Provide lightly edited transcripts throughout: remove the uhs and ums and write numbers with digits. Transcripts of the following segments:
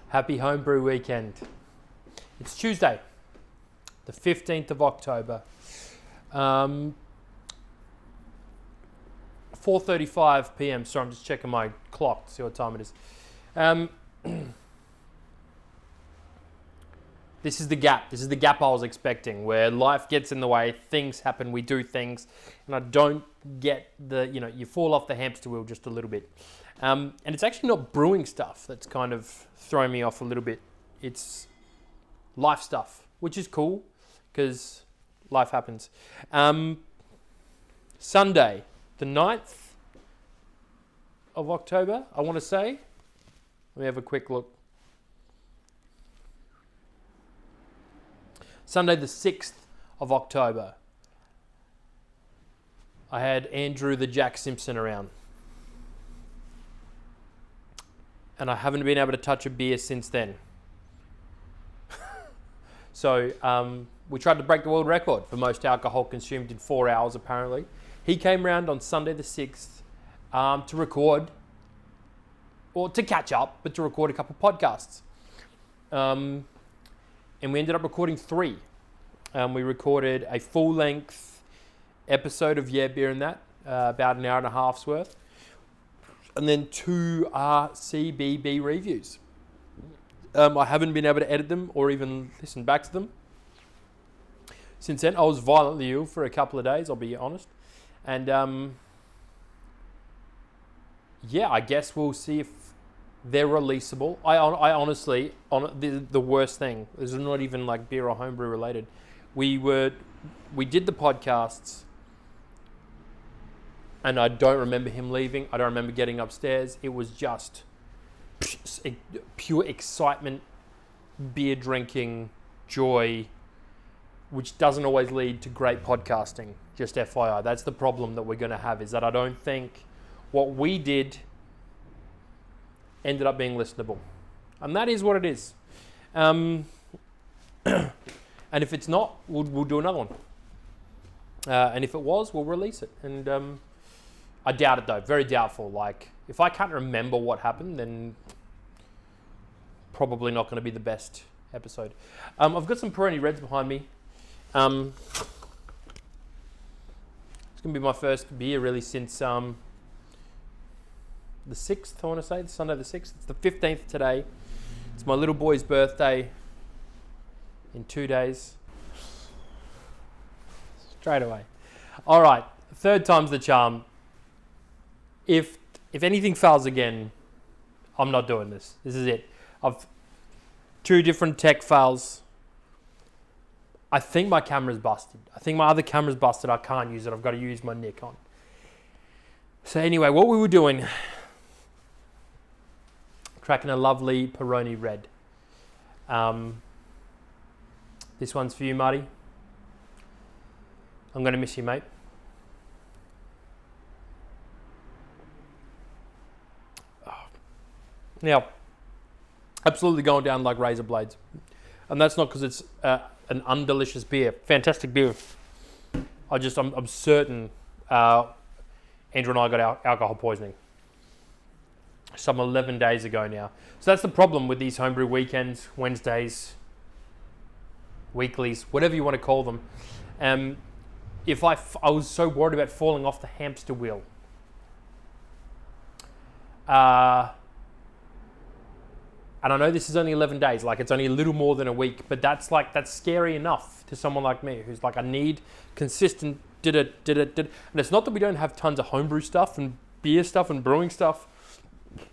Happy Homebrew Weekend. It's Tuesday, the 15th of October. 4:35 p.m. Sorry, I'm just checking my clock to see what time it is. This is the gap. This is the gap I was expecting, where life gets in the way, things happen, we do things, and I don't get you fall off the hamster wheel just a little bit. And it's actually not brewing stuff that's kind of throwing me off a little bit. It's life stuff, which is cool because life happens. Sunday, the 9th of October, I want to say. Let me have a quick look. Sunday, the 6th of October. I had Andrew the Jack Simpson around. And I haven't been able to touch a beer since then. So we tried to break the world record for most alcohol consumed in 4 hours, apparently. He came around on Sunday the 6th to record, or to catch up, but to record a couple podcasts. And we ended up recording 3. We recorded a full-length episode of Yeah, Beer and That, about an hour and a half's worth. And then 2 RCBB reviews. I haven't been able to edit them or even listen back to them since then. I was violently ill for a couple of days, I'll be honest. And I guess we'll see if they're releasable. I honestly, the worst thing, this is not even like beer or homebrew related. We did the podcasts, and I don't remember him leaving. I don't remember getting upstairs. It was just pure excitement, beer drinking, joy, which doesn't always lead to great podcasting. Just FYI, that's the problem that we're going to have, is that I don't think what we did ended up being listenable. And that is what it is. And if it's not, we'll do another one. And if it was, we'll release it. And I doubt it though, very doubtful. Like, if I can't remember what happened, then probably not going to be the best episode. I've got some Peroni Reds behind me. It's going to be my first beer really since the 6th, I want to say, Sunday the 6th. It's the 15th today. It's my little boy's birthday in 2 days. Straight away. All right, third time's the charm. If anything fails again, I'm not doing this. This is it. I've 2 different tech fails. I think my camera's busted. I think my other camera's busted. I can't use it. I've got to use my Nikon. So anyway, what we were doing, cracking a lovely Peroni Red. This one's for you, Marty. I'm going to miss you, mate. Now, absolutely going down like razor blades. And that's not because it's an undelicious beer. Fantastic beer. I'm certain Andrew and I got alcohol poisoning some 11 days ago now. So that's the problem with these homebrew weekends, Wednesdays, weeklies, whatever you want to call them. If I was so worried about falling off the hamster wheel. And I know this is only 11 days, like it's only a little more than a week, but that's scary enough to someone like me who's like, I need consistent did it. And it's not that we don't have tons of homebrew stuff and beer stuff and brewing stuff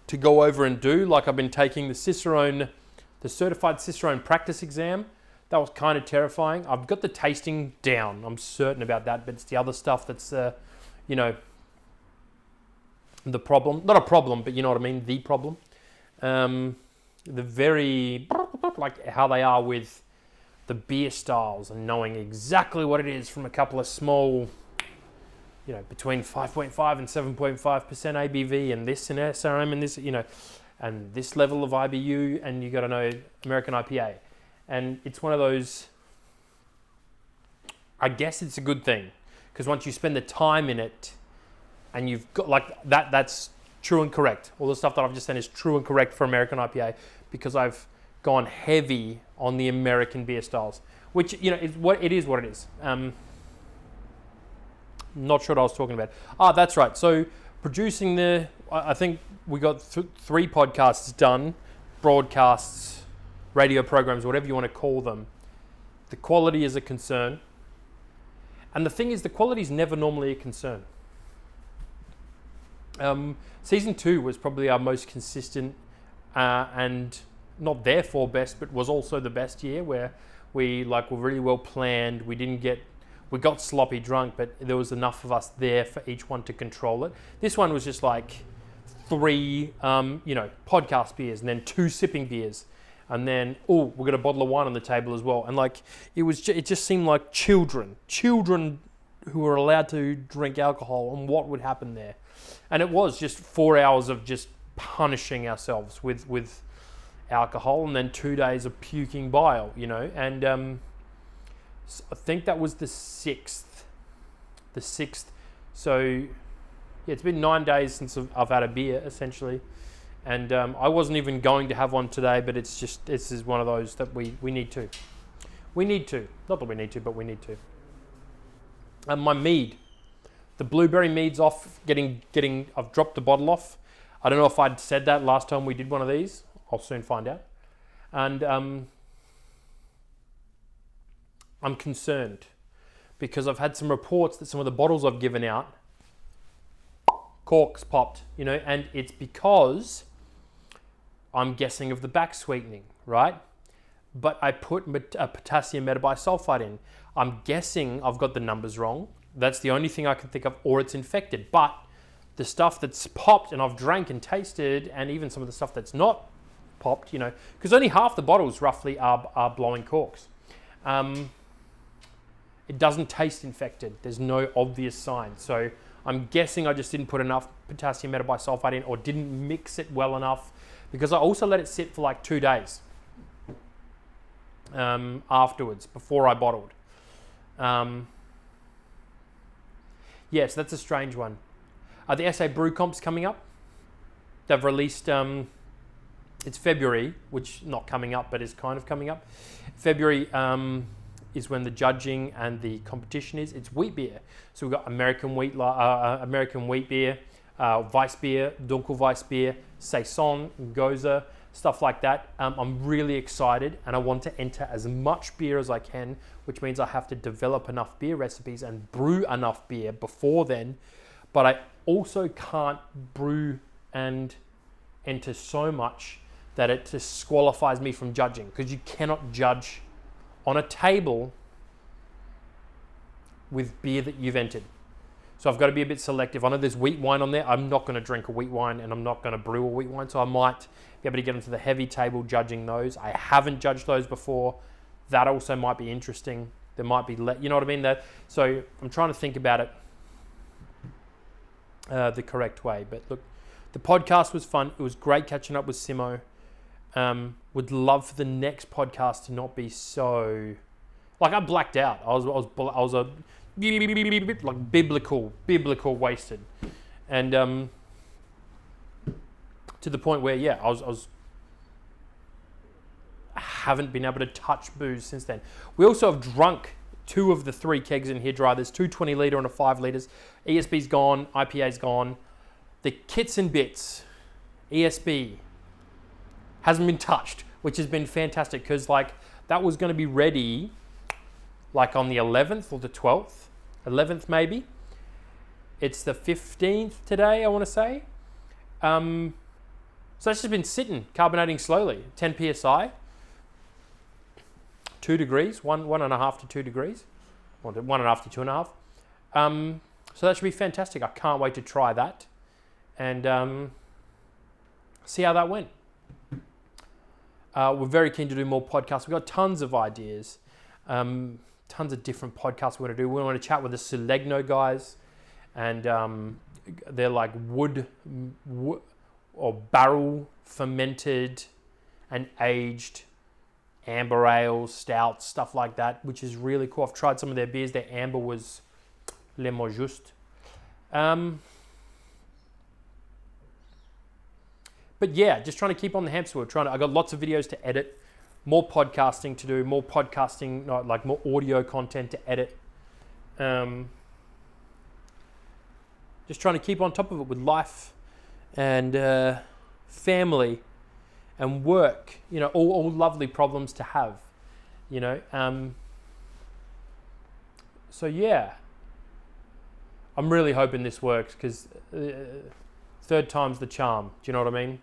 to go over and do. Like, I've been taking the certified Cicerone practice exam. That was kind of terrifying. I've got the tasting down. I'm certain about that, but it's the other stuff that's, the problem. Not a problem, but you know what I mean, the problem. The very, like how they are with the beer styles and knowing exactly what it is from a couple of small, between 5.5 and 7.5% ABV and this and SRM and this, and this level of IBU, and you got to know American IPA. And it's one of those, I guess it's a good thing, because once you spend the time in it and you've got like that's true and correct. All the stuff that I've just said is true and correct for American IPA because I've gone heavy on the American beer styles, which, is what it is. Not sure what I was talking about. That's right. So producing I think we got 3 podcasts done, broadcasts, radio programs, whatever you want to call them. The quality is a concern. And the thing is, the quality is never normally a concern. Season 2 was probably our most consistent and not therefore best, but was also the best year where we were really well planned. We got sloppy drunk, but there was enough of us there for each one to control it. This one was just like 3, podcast beers and then 2 sipping beers. And then, we got a bottle of wine on the table as well. And it just seemed like children who were allowed to drink alcohol and what would happen there. And it was just 4 hours of just punishing ourselves with alcohol and then 2 days of puking bile, and I think that was the 6th. So yeah, it's been 9 days since I've had a beer essentially. And I wasn't even going to have one today, but this is one of those that we need to. We need to. Not that we need to, but we need to. My mead. The blueberry mead's off, I've dropped the bottle off. I don't know if I'd said that last time we did one of these. I'll soon find out. And I'm concerned because I've had some reports that some of the bottles I've given out, corks popped, and it's because I'm guessing of the back sweetening, right? But I put potassium metabisulfite in. I'm guessing I've got the numbers wrong. That's the only thing I can think of, or it's infected. But the stuff that's popped and I've drank and tasted, and even some of the stuff that's not popped, because only half the bottles roughly are blowing corks. It doesn't taste infected. There's no obvious sign. So I'm guessing I just didn't put enough potassium metabisulfite in or didn't mix it well enough, because I also let it sit for 2 days afterwards before I bottled. Yes, that's a strange one. The SA Brew Comp's coming up. They've released, it's February, which not coming up, but is kind of coming up. February is when the judging and the competition is. It's wheat beer. So we've got American wheat beer, Weiss beer, Dunkelweiss beer, Saison, Goza, stuff like that. I'm really excited and I want to enter as much beer as I can, which means I have to develop enough beer recipes and brew enough beer before then. But I also can't brew and enter so much that it disqualifies me from judging, because you cannot judge on a table with beer that you've entered. So I've got to be a bit selective. I know there's wheat wine on there. I'm not going to drink a wheat wine and I'm not going to brew a wheat wine. So I might be able to get into the heavy table judging those. I haven't judged those before. That also might be interesting. There might be, you know what I mean? So I'm trying to think about it the correct way. But look, the podcast was fun. It was great catching up with Simo. Would love for the next podcast to not be so, I blacked out. I was a biblical wasted, and to the point where I haven't been able to touch booze since then. We also have drunk 2 of the 3 kegs in here dry. There's 2 20-litre and a 5 litres. ESB's gone, IPA's gone. The kits and bits, ESB, hasn't been touched, which has been fantastic, because that was going to be ready on the 11th or the 12th, 11th maybe. It's the 15th today, I want to say. So that's just been sitting, carbonating slowly, 10 psi, 2 degrees, 1.5 to 2 degrees, or 1.5 to 2.5. So that should be fantastic. I can't wait to try that and see how that went. We're very keen to do more podcasts. We've got tons of ideas, tons of different podcasts we want to do. We want to chat with the Selegno guys, and they're wood or barrel fermented and aged amber ales, stouts, stuff like that, which is really cool. I've tried some of their beers. Their amber was Le Mot Juste. But yeah, just trying to keep on the hamster wheel. I got lots of videos to edit, more podcasting to do, more podcasting, like more audio content to edit. Just trying to keep on top of it with life and family and work. You know, all lovely problems to have. You know, so yeah, I'm really hoping this works because third time's the charm. Do you know what I mean?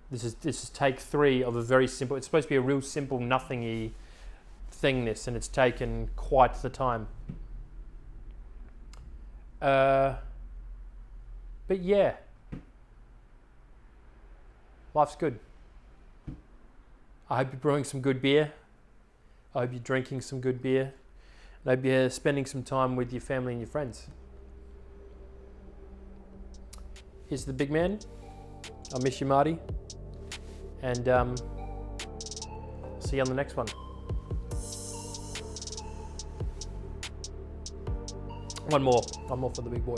This is take 3 of a very simple. It's supposed to be a real simple, nothingy thing. And it's taken quite the time. But yeah, life's good. I hope you're brewing some good beer. I hope you're drinking some good beer. And I hope you're spending some time with your family and your friends. Here's the big man. I miss you, Marty. And see you on the next one. One more for the big boy.